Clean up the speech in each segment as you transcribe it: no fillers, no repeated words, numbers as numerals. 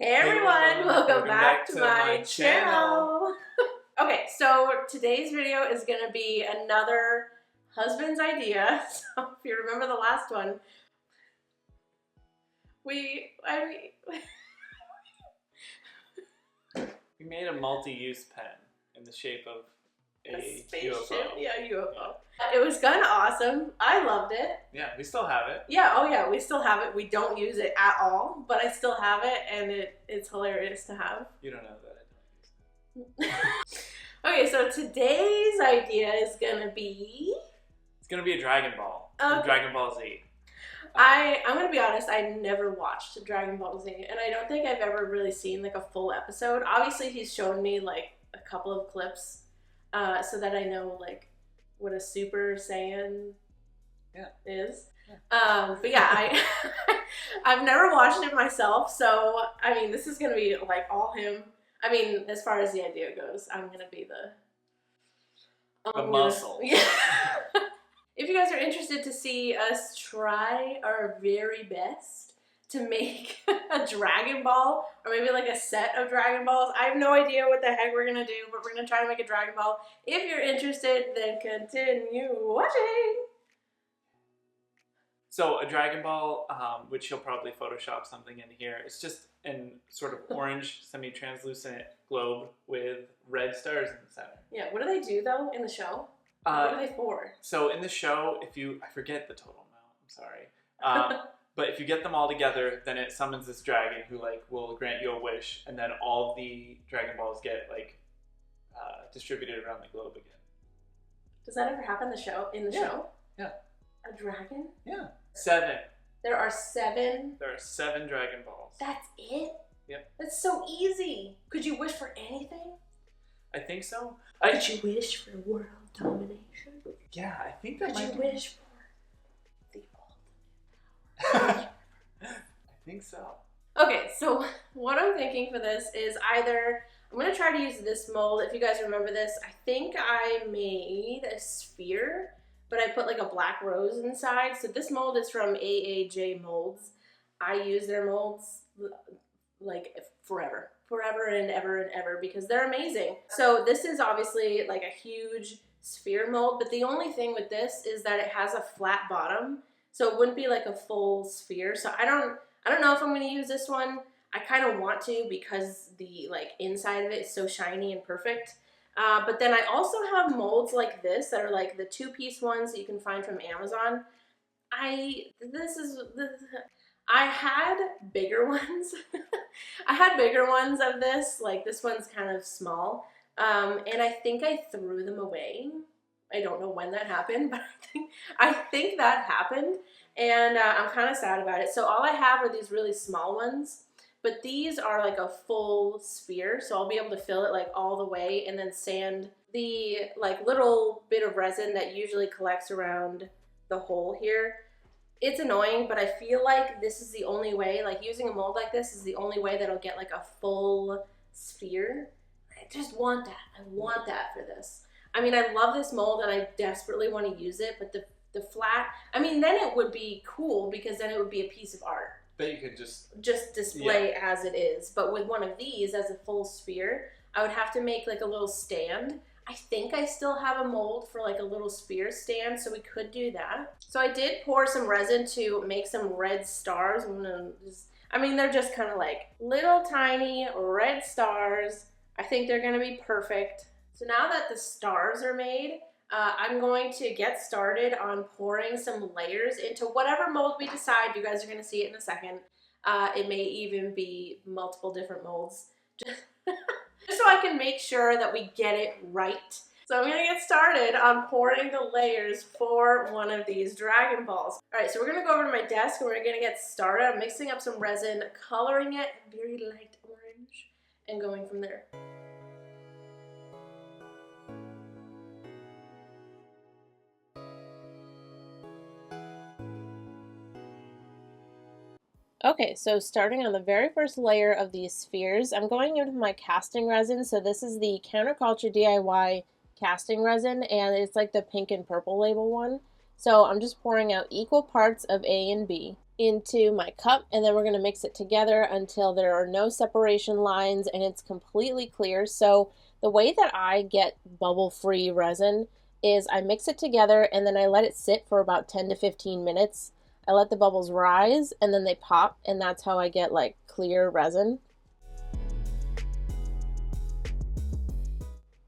Hey everyone, welcome back to my channel. Okay, so today's video is going to be another husband's idea. So if you remember the last one, we made a multi-use pen in the shape of a spaceship. UFO. Yeah, UFO. It was kind of awesome. I loved it. Yeah, we still have it. Yeah, oh yeah, we still have it. We don't use it at all, but I still have it, and it's hilarious to have. You don't know that I don't use it. Okay, so today's idea is gonna be... It's gonna be a Dragon Ball from Dragon Ball Z. I'm gonna be honest, I never watched Dragon Ball Z, and I don't think I've ever really seen like a full episode. Obviously, he's shown me like a couple of clips, so that I know like what a Super Saiyan is. Yeah. But yeah, I've never watched it myself, so I mean, this is gonna be like all him. I mean, as far as the idea goes, I'm gonna be the muscle. Yeah. If you guys are interested to see us try our very best to make a Dragon Ball, or maybe like a set of Dragon Balls, I have no idea what the heck we're gonna do, but we're gonna try to make a Dragon Ball. If you're interested, then continue watching. So a Dragon Ball, which he'll probably Photoshop something in here, it's just in sort of orange, semi-translucent globe with red stars in the center. Yeah, what do they do though in the show? What are they for? So in the show, I forget the total amount, I'm sorry. But if you get them all together, then it summons this dragon who like will grant you a wish, and then all the Dragon Balls get like distributed around the globe again. Does that ever happen in the show? Yeah. A dragon? Yeah. 7. There are 7? There are 7 Dragon Balls. That's it? Yep. That's so easy. Could you wish for anything? I think so. Could you wish for world domination? Yeah, I think that might. Could you wish for the ultimate power? I think so. Okay, so what I'm thinking for this is either I'm going to try to use this mold. If you guys remember this, I think I made a sphere, but I put like a black rose inside. So this mold is from AaJMolds. I use their molds like forever and ever, because they're amazing. So this is obviously like a huge sphere mold, but the only thing with this is that it has a flat bottom, so it wouldn't be like a full sphere. So I don't know if I'm going to use this one. I kind of want to because the like inside of it is so shiny and perfect. But then I also have molds like this that are like the 2-piece ones that you can find from Amazon. I had bigger ones. I had bigger ones of this. Like this one's kind of small. And I think I threw them away. I don't know when that happened, but I think that happened. And I'm kind of sad about it. So all I have are these really small ones. But these are like a full sphere. So I'll be able to fill it like all the way and then sand the like little bit of resin that usually collects around the hole here. It's annoying, but I feel like this is the only way, like using a mold like this is the only way that I'll get like a full sphere. I just want that. I want that for this. I mean, I love this mold and I desperately want to use it, but the flat, I mean, then it would be cool because then it would be a piece of art. But you could just display as it is. But with one of these as a full sphere, I would have to make like a little stand. I think I still have a mold for like a little sphere stand, so we could do that. So I did pour some resin to make some red stars. I mean, they're just kind of like little tiny red stars. I think they're gonna be perfect. So now that the stars are made, I'm going to get started on pouring some layers into whatever mold we decide. You guys are gonna see it in a second. It may even be multiple different molds. Just so I can make sure that we get it right. So I'm gonna get started on pouring the layers for one of these Dragon Balls. All right, so we're gonna go over to my desk and we're gonna get started. I'm mixing up some resin, coloring it very light orange, and going from there. Okay, so starting on the very first layer of these spheres, I'm going into my casting resin. So this is the CounterCultureDIY casting resin, and it's like the pink and purple label one. So I'm just pouring out equal parts of A and B. into my cup, and then we're going to mix it together until there are no separation lines and it's completely clear. So the way that I get bubble-free resin is I mix it together and then I let it sit for about 10 to 15 minutes. I let the bubbles rise and then they pop, and that's how I get like clear resin.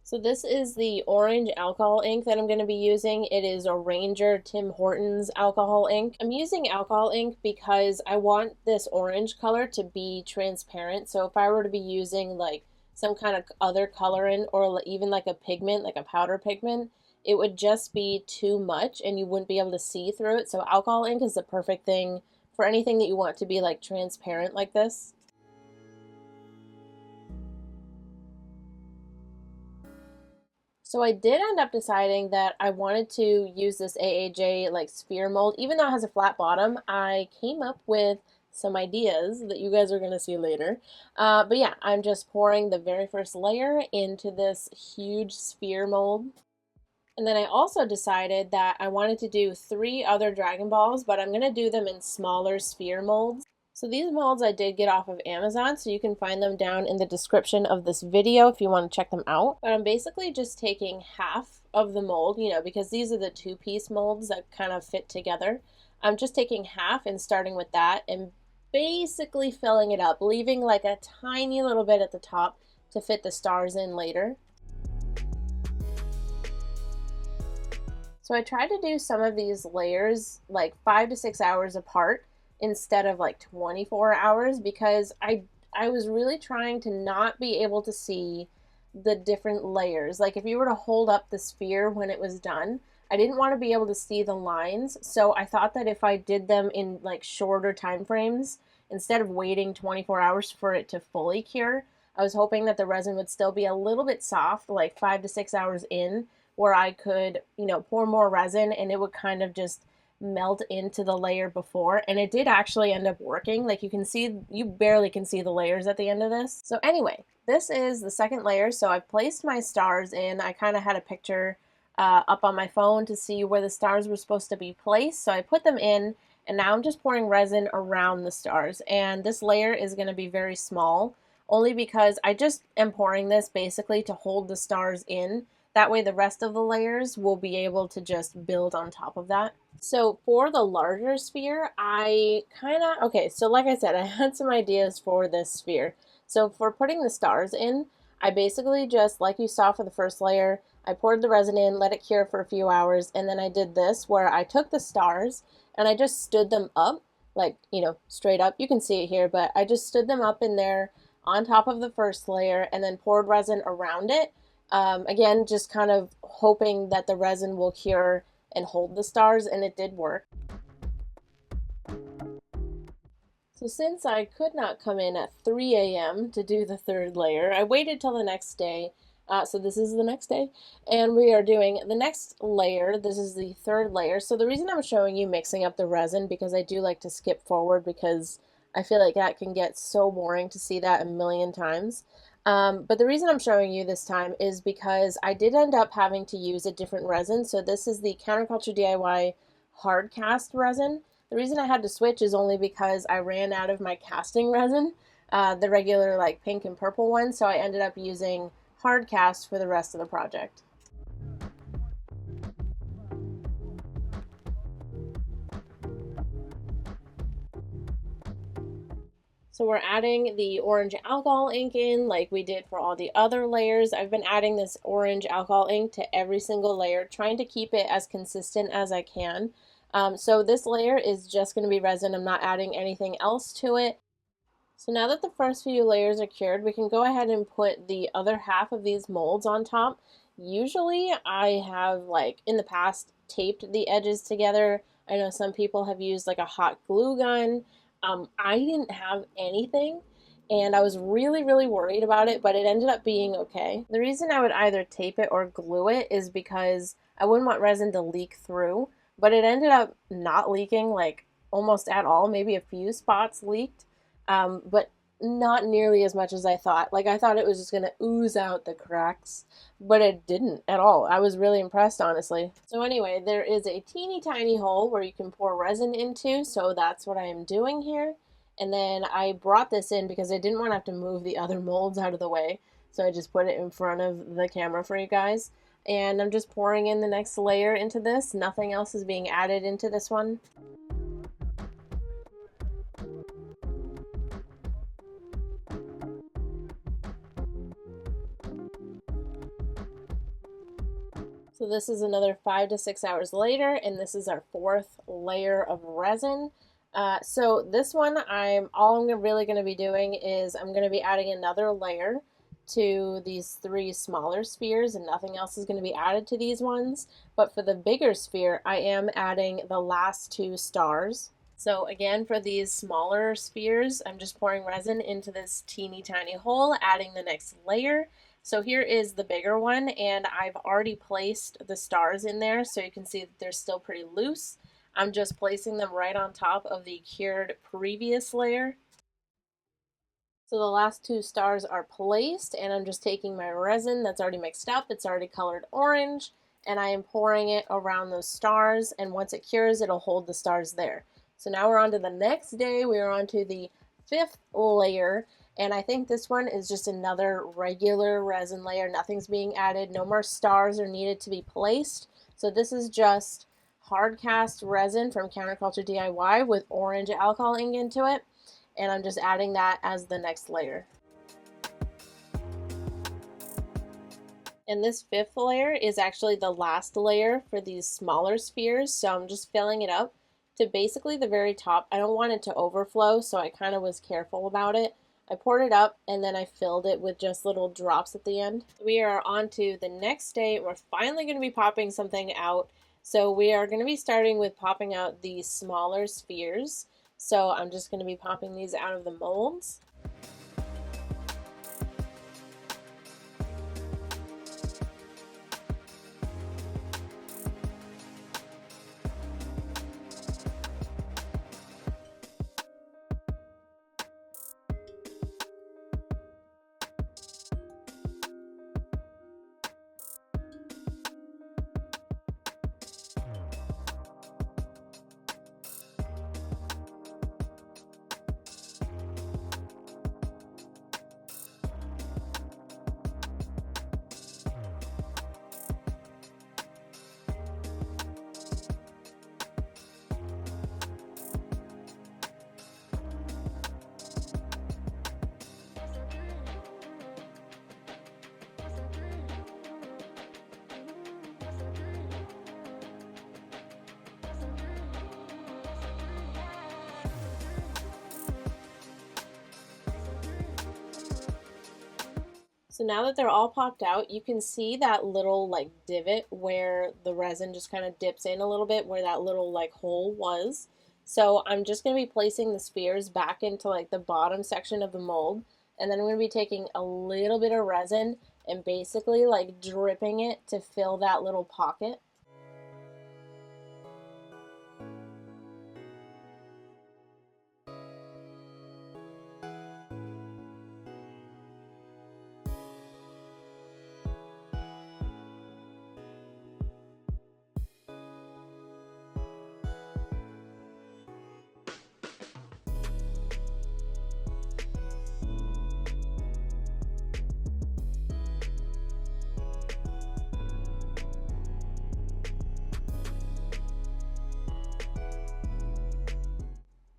So this is the orange alcohol ink that I'm going to be using. It is a Ranger Tim Hortons alcohol ink. I'm using alcohol ink because I want this orange color to be transparent. So if I were to be using like some kind of other colorant or even like a pigment, like a powder pigment, it would just be too much and you wouldn't be able to see through it. So alcohol ink is the perfect thing for anything that you want to be like transparent like this. So I did end up deciding that I wanted to use this AaJ like sphere mold. Even though it has a flat bottom, I came up with some ideas that you guys are going to see later. But yeah, I'm just pouring the very first layer into this huge sphere mold. And then I also decided that I wanted to do 3 other Dragon Balls, but I'm going to do them in smaller sphere molds. So these molds I did get off of Amazon, so you can find them down in the description of this video if you want to check them out. But I'm basically just taking half of the mold, you know, because these are the 2-piece molds that kind of fit together. I'm just taking half and starting with that and basically filling it up, leaving like a tiny little bit at the top to fit the stars in later. So I tried to do some of these layers like 5 to 6 hours apart instead of like 24 hours because I was really trying to not be able to see the different layers. Like if you were to hold up the sphere when it was done, I didn't want to be able to see the lines. So I thought that if I did them in like shorter time frames, instead of waiting 24 hours for it to fully cure, I was hoping that the resin would still be a little bit soft, like 5 to 6 hours in, where I could, you know, pour more resin and it would kind of just melt into the layer before. And it did actually end up working. Like you can see, you barely can see the layers at the end of this. So anyway, this is the second layer. So I've placed my stars in. I kind of had a picture up on my phone to see where the stars were supposed to be placed. So I put them in and now I'm just pouring resin around the stars. And this layer is going to be very small only because I just am pouring this basically to hold the stars in. That way the rest of the layers will be able to just build on top of that. So for the larger sphere, okay, so like I said, I had some ideas for this sphere. So for putting the stars in, I basically just, like you saw for the first layer, I poured the resin in, let it cure for a few hours, and then I did this where I took the stars and I just stood them up, like, you know, straight up. You can see it here, but I just stood them up in there on top of the first layer and then poured resin around it. Again, just kind of hoping that the resin will cure and hold the stars, and it did work. So since I could not come in at 3 a.m. to do the third layer, I waited till the next day. So this is the next day, and we are doing the next layer. This is the third layer. So the reason I'm showing you mixing up the resin, because I do like to skip forward because I feel like that can get so boring to see that a million times. But the reason I'm showing you this time is because I did end up having to use a different resin. So this is the CounterCultureDIY hard cast resin. The reason I had to switch is only because I ran out of my casting resin, the regular like pink and purple one. So I ended up using hard cast for the rest of the project. So we're adding the orange alcohol ink in like we did for all the other layers. I've been adding this orange alcohol ink to every single layer, trying to keep it as consistent as I can. So this layer is just going to be resin. I'm not adding anything else to it. So now that the first few layers are cured, we can go ahead and put the other half of these molds on top. Usually I have, like in the past, taped the edges together. I know some people have used like a hot glue gun. I didn't have anything and I was really worried about it, but it ended up being okay. The reason I would either tape it or glue it is because I wouldn't want resin to leak through, but it ended up not leaking like almost at all. Maybe a few spots leaked. But not nearly as much as I thought. Like, I thought it was just gonna ooze out the cracks, but it didn't at all. I was really impressed, honestly. So anyway, there is a teeny tiny hole where you can pour resin into, so that's what I am doing here. And then I brought this in because I didn't want to have to move the other molds out of the way, so I just put it in front of the camera for you guys. And I'm just pouring in the next layer into this. Nothing else is being added into this one. So this is another 5 to 6 hours later, and this is our fourth layer of resin. So this one, all I'm really going to be doing is I'm going to be adding another layer to these 3 smaller spheres, and nothing else is going to be added to these ones. But for the bigger sphere, I am adding the last 2 stars. So again, for these smaller spheres, I'm just pouring resin into this teeny tiny hole, adding the next layer. So here is the bigger one, and I've already placed the stars in there, so you can see that they're still pretty loose. I'm just placing them right on top of the cured previous layer. So the last 2 stars are placed, and I'm just taking my resin that's already mixed up, it's already colored orange, and I am pouring it around those stars, and once it cures, it'll hold the stars there. So now we're on to the next day. We are on to the 5th layer. And I think this one is just another regular resin layer. Nothing's being added. No more stars are needed to be placed. So this is just hard cast resin from CounterCultureDIY with orange alcohol ink into it. And I'm just adding that as the next layer. And this 5th layer is actually the last layer for these smaller spheres. So I'm just filling it up to basically the very top. I don't want it to overflow, so I kind of was careful about it. I poured it up and then I filled it with just little drops at the end. We are on to the next day. We're finally going to be popping something out. So we are going to be starting with popping out the smaller spheres. So I'm just going to be popping these out of the molds. So now that they're all popped out, you can see that little like divot where the resin just kind of dips in a little bit, where that little like hole was. So I'm just going to be placing the spheres back into like the bottom section of the mold, and then I'm going to be taking a little bit of resin and basically like dripping it to fill that little pocket.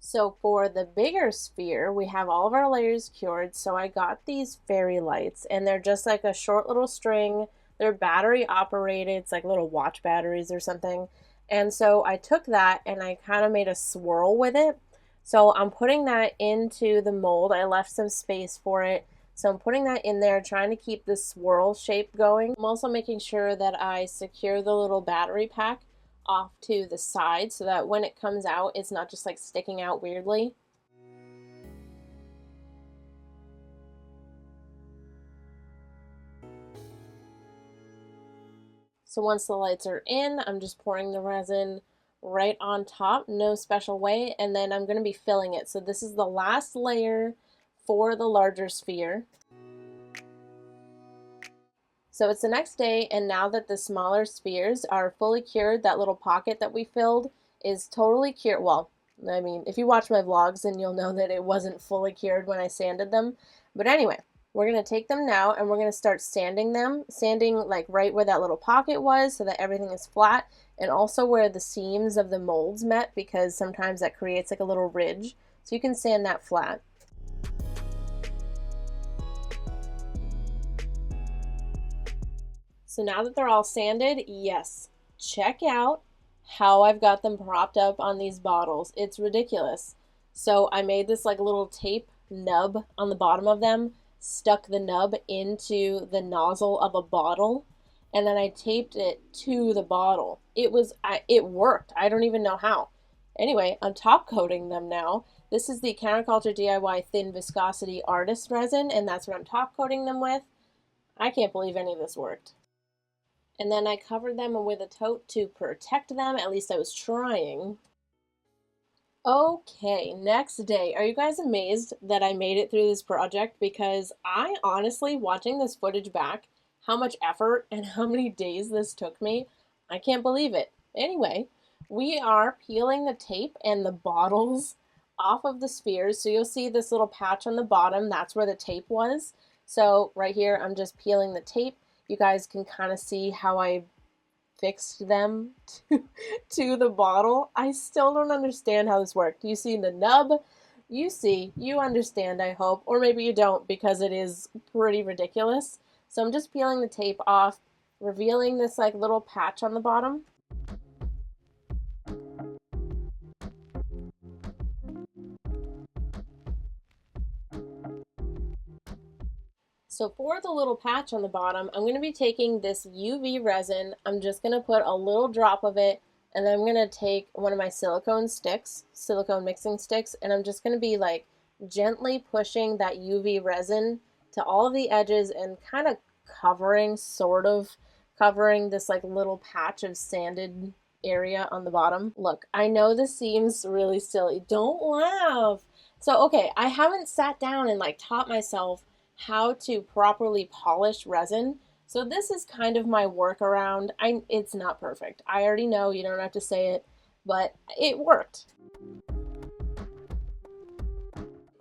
So for the bigger sphere, we have all of our layers cured. So I got these fairy lights, and they're just like a short little string. They're battery operated. It's like little watch batteries or something. And so I took that and I kind of made a swirl with it. So I'm putting that into the mold. I left some space for it. So I'm putting that in there, trying to keep the swirl shape going. I'm also making sure that I secure the little battery pack off to the side so that when it comes out, it's not just like sticking out weirdly. So once the lights are in, I'm just pouring the resin right on top, no special way, and then I'm going to be filling it. So this is the last layer for the larger sphere. So it's the next day, and now that the smaller spheres are fully cured, that little pocket that we filled is totally cured. Well, I mean, if you watch my vlogs, then you'll know that it wasn't fully cured when I sanded them. But anyway, we're going to take them now, and we're going to start sanding them. Sanding like right where that little pocket was so that everything is flat, and also where the seams of the molds met, because sometimes that creates like a little ridge. So you can sand that flat. So now that they're all sanded, yes, check out how I've got them propped up on these bottles. It's ridiculous. So I made this like little tape nub on the bottom of them, stuck the nub into the nozzle of a bottle, and then I taped it to the bottle. It worked. I don't even know how. Anyway, I'm top coating them now. This is the CounterCultureDIY Thin Viscosity Artist Resin, and that's what I'm top coating them with. I can't believe any of this worked. And then I covered them with a tote to protect them. At least I was trying. Okay, next day. Are you guys amazed that I made it through this project? Because I honestly, watching this footage back, how much effort and how many days this took me, I can't believe it. Anyway, we are peeling the tape and the bottles off of the spheres. So you'll see this little patch on the bottom. That's where the tape was. So right here, I'm just peeling the tape. You guys can kind of see how I fixed them to the bottle. I still don't understand how this worked. You see the nub? You understand, I hope. Or maybe you don't, because it is pretty ridiculous. So I'm just peeling the tape off, revealing this like little patch on the bottom. So for the little patch on the bottom, I'm going to be taking this UV resin. I'm just going to put a little drop of it, and then I'm going to take one of my silicone mixing sticks, and I'm just going to be like gently pushing that UV resin to all of the edges and kind of sort of covering this like little patch of sanded area on the bottom. Look, I know this seems really silly. Don't laugh. So, okay, I haven't sat down and like taught myself how to properly polish resin. So this is kind of my workaround. It's not perfect. I already know, you don't have to say it, but it worked.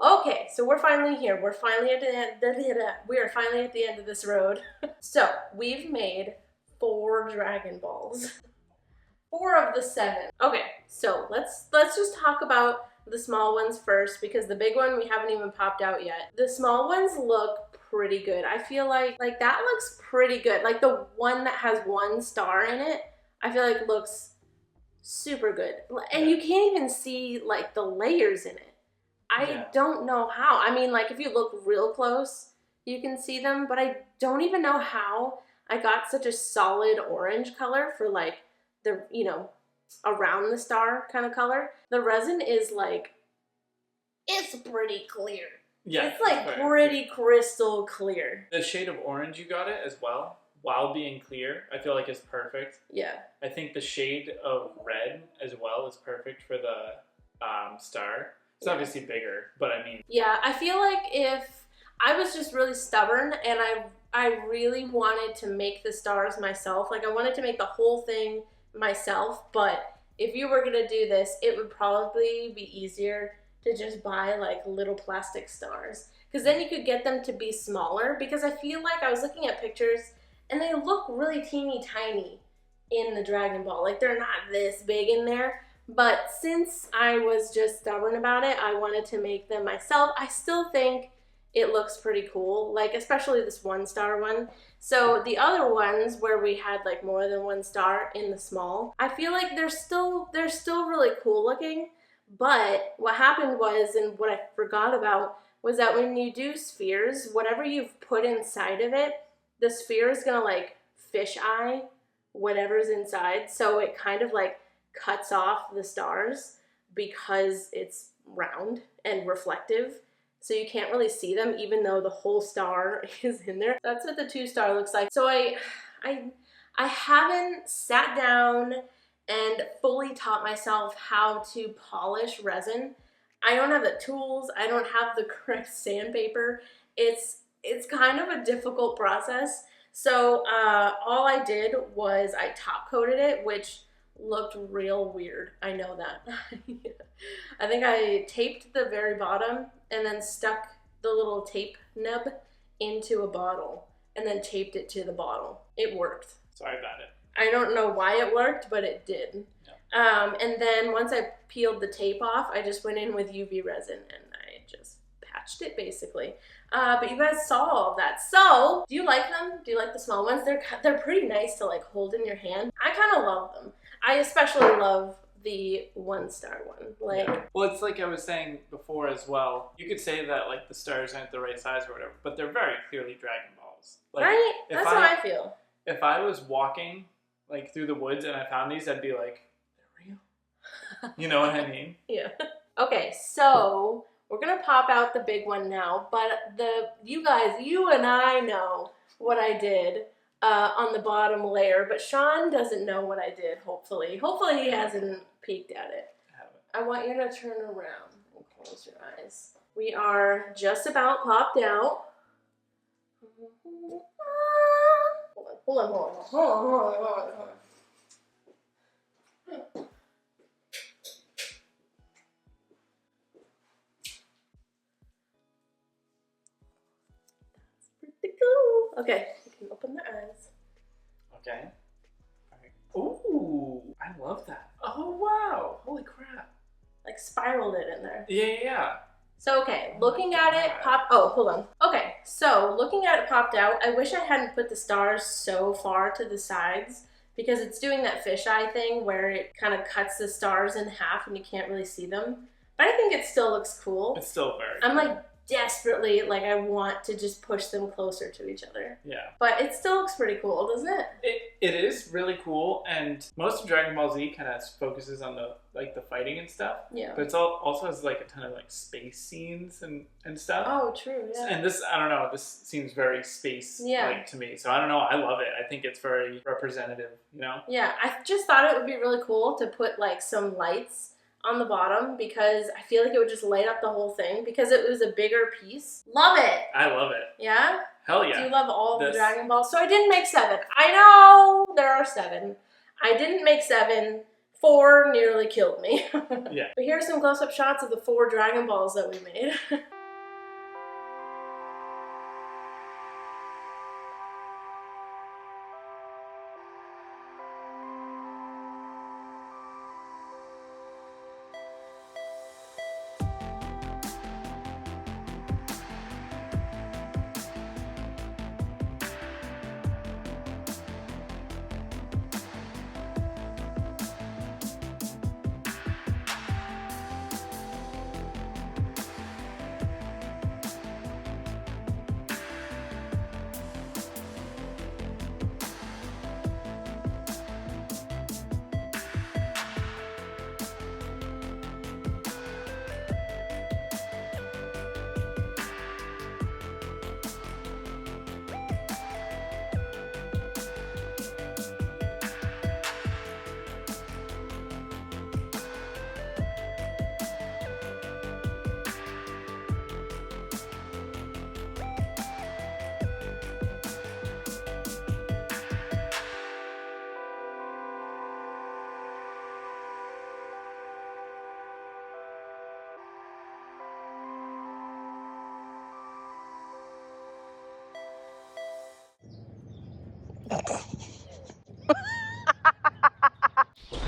Okay, so we're finally here. We're finally at the end. We are finally at the end of this road. So we've made 4 Dragon Balls. 4 of the 7. Okay, so let's just talk about the small ones first, because the big one we haven't even popped out yet. The small ones look pretty good. I feel like that looks pretty good. Like the one that has 1 star in it, I feel like looks super good. And you can't even see like the layers in it. I don't know how. I mean, like if you look real close, you can see them, but I don't even know how I got such a solid orange color for like the, around the star kind of color. The resin is like, it's pretty clear. Yeah, it's like pretty crystal clear. The shade of orange you got it as well, while being clear, I feel like is perfect. Yeah. I think the shade of red as well is perfect for the star. It's obviously bigger, but I mean. Yeah, I feel like if I was just really stubborn and I really wanted to make the stars myself, like I wanted to make the whole thing myself, but if you were gonna do this, it would probably be easier to just buy like little plastic stars, because then you could get them to be smaller, because I feel like I was looking at pictures and they look really teeny tiny in the Dragon Ball. Like they're not this big in there, but since I was just stubborn about it, I wanted to make them myself. I still think it looks pretty cool, like especially this 1 star one. So the other ones where we had like more than 1 star in the small, I feel like they're still really cool looking. But what happened was, and what I forgot about, was that when you do spheres, whatever you've put inside of it, the sphere is gonna like fisheye whatever's inside. So it kind of like cuts off the stars because it's round and reflective. So you can't really see them even though the whole star is in there. That's what the 2 star looks like. So I haven't sat down and fully taught myself how to polish resin. I don't have the tools. I don't have the correct sandpaper. It's kind of a difficult process. So all I did was I top coated it, which looked real weird. I know that. I think I taped the very bottom and then stuck the little tape nub into a bottle and then taped it to the bottle. It worked. Sorry about it. I don't know why it worked, but it did. Yeah. And then once I peeled the tape off, I just went in with UV resin and I just patched it basically. But you guys saw all of that. So, do you like them? Do you like the small ones? They're pretty nice to like hold in your hand. I kind of love them. I especially love the 1-star one. Like, yeah. Well, it's like I was saying before as well. You could say that like the stars aren't the right size or whatever, but they're very clearly Dragon Balls. Like, right? That's how I feel. If I was walking like through the woods and I found these, I'd be like, they're real. You know what I mean? Yeah. Okay, so we're gonna pop out the big one now, but you and I know what I did on the bottom layer, but Sean doesn't know what I did, hopefully. Hopefully he hasn't peeked at it. I want you to turn around and close your eyes. We are just about popped out. Hold on. Okay, you can open the eyes. Okay. All right. Ooh, I love that. Oh, wow. Holy crap. Like spiraled it in there. Yeah. So, okay, looking at it hold on. Okay, so looking at it popped out. I wish I hadn't put the stars so far to the sides because it's doing that fisheye thing where it kind of cuts the stars in half and you can't really see them. But I think it still looks cool. It's still very I'm like desperately, like I want to just push them closer to each other. Yeah. But it still looks pretty cool, doesn't it? It is really cool, and most of Dragon Ball Z kind of focuses on the fighting and stuff. Yeah. But it's also has like a ton of like space scenes and stuff. Oh, true, yeah. And this, I don't know, this seems very space-like to me. So I don't know, I love it. I think it's very representative, you know? Yeah, I just thought it would be really cool to put like some lights on the bottom because I feel like it would just light up the whole thing because it was a bigger piece. Love it! I love it. Yeah? Hell yeah. Do you love all the Dragon Balls? So I didn't make 7. I know there are 7. I didn't make 7. 4 nearly killed me. Yeah. But here's some close-up shots of the 4 Dragon Balls that we made.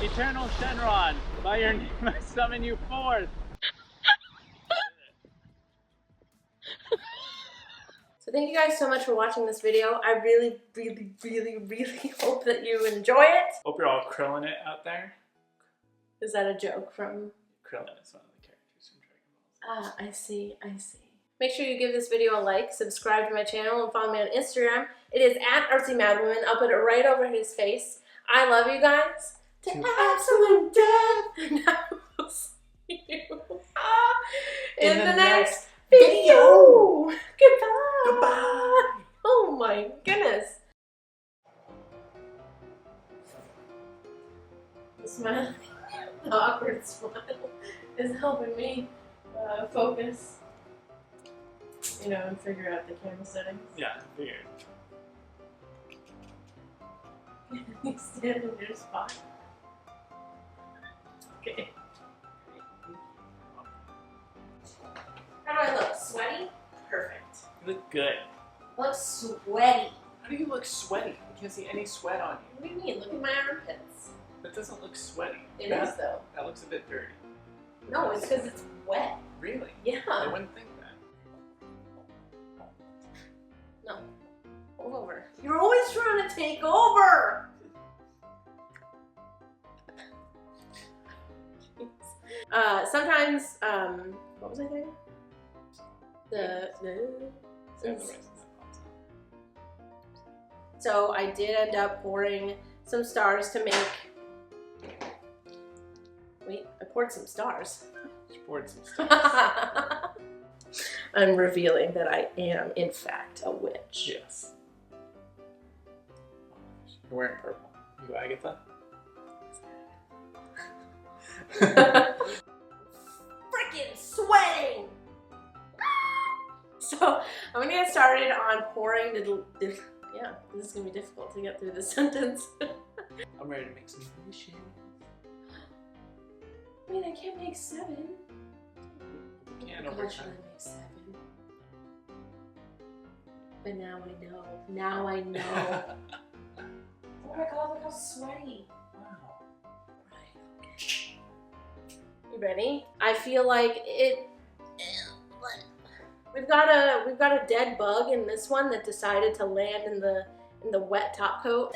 Eternal Shenron, by your name I summon you forth. So thank you guys so much for watching this video. I really, really, really, really hope that you enjoy it. Hope you're all Krillin' it out there. Is that a joke from... Krillin is one of the characters from Dragon Balls. Ah, I see, I see. Make sure you give this video a like, subscribe to my channel, and follow me on Instagram. It is @ArtsyMadWoman. I'll put it right over his face. I love you guys. To absolute death. And I will see you in the next video. Goodbye. Goodbye. Oh my goodness. The smile, the awkward smile is helping me. focus. You know, and figure out the camera settings. Yeah, figured. You stand in your spot. Okay. How do I look? Sweaty? Perfect. You look good. I look sweaty. How do you look sweaty? I can't see any sweat on you. What do you mean? Look at my armpits. That doesn't look sweaty. It is though. That looks a bit dirty. No, it's because it's wet. Really? Yeah. I wouldn't think that. No. Move over. You're always trying to take over! Sometimes, what was I saying? So I did end up pouring some stars to make. Wait, I poured some stars. You poured some stars. I'm revealing that I am, in fact, a witch. Yes. You're wearing purple. You Agatha? Freaking sweating! So I'm gonna get started on pouring the yeah, this is gonna be difficult to get through this sentence. I'm ready to make some wishes. Wait, I can't make 7. You can Oh, over should I time. make 7? But now I know. Now I know. Oh my god, look how sweaty. Wow. Right, okay. You ready? I feel like it. We've got a dead bug in this one that decided to land in the wet top coat.